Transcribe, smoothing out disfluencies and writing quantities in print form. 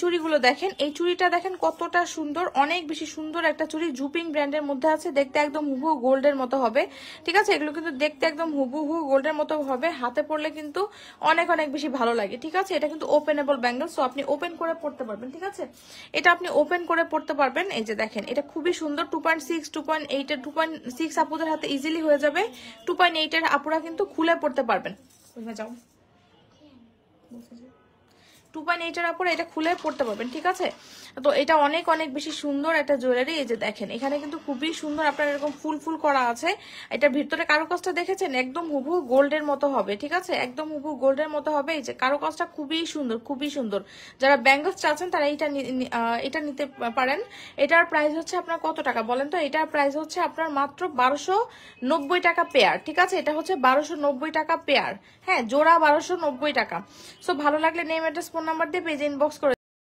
চুড়িগুলো দেখেন, এই চুড়িটা দেখেন কতটা সুন্দর, অনেক বেশি সুন্দর একটা চুড়ি, জুপিং ব্র্যান্ডের মধ্যে আছে, দেখতে একদম হুবহু গোল্ডের মতো হবে। ঠিক আছে, এগুলো কিন্তু দেখতে একদম হুবহু গোল্ডের মতো হবে, হাতে পরলে কিন্তু অনেক অনেক বেশি ভালো লাগে। ঠিক আছে, এটা কিন্তু ওপেনেবল ব্যাঙ্গেল, সো আপনি ওপেন করে পড়তে পারবেন। ঠিক আছে, এটা আপনি ওপেন করে পড়তে পারবেন। এই যে দেখেন, এটা খুবই সুন্দর, 2.6 2.8 এর 2.6 আপুদের হাতে ইজিলি হয়ে যাবে, 2.8 এর আপুরা কিন্তু খুলে পড়তে পারবেন। যাও 2.8 এর উপরে এটা খুলে পড়তে পারবেন। ঠিক আছে, তো এটা অনেক অনেক বেশি সুন্দর একটা জুয়েলারি। এই যে দেখেন, এখানে কিন্তু খুবই সুন্দর আপনার এরকম ফুল ফুল করা আছে। এটার ভিতরে কারুকাজটা দেখেছেন, একদম হুবহু গোল্ডের মতো হবে। ঠিক আছে, একদম হুবহু গোল্ডের মতো হবে। এই যে কারুকাজটা খুবই সুন্দর, খুবই সুন্দর। যারা ব্যাঙ্গলস চাচ্ছেন তারা এটা নিতে পারেন। এটার প্রাইস হচ্ছে আপনার কত টাকা বলেন তো? এটার প্রাইস হচ্ছে আপনার মাত্র 1290 টাকা পেয়ার। ঠিক আছে, এটা হচ্ছে 1290 টাকা পেয়ার। হ্যাঁ, জোড়া 1290 টাকা। সো ভালো লাগলে নেম, অ্যাড্রেস, ফোন নাম্বার দিয়ে পেজে ইনবক্স করে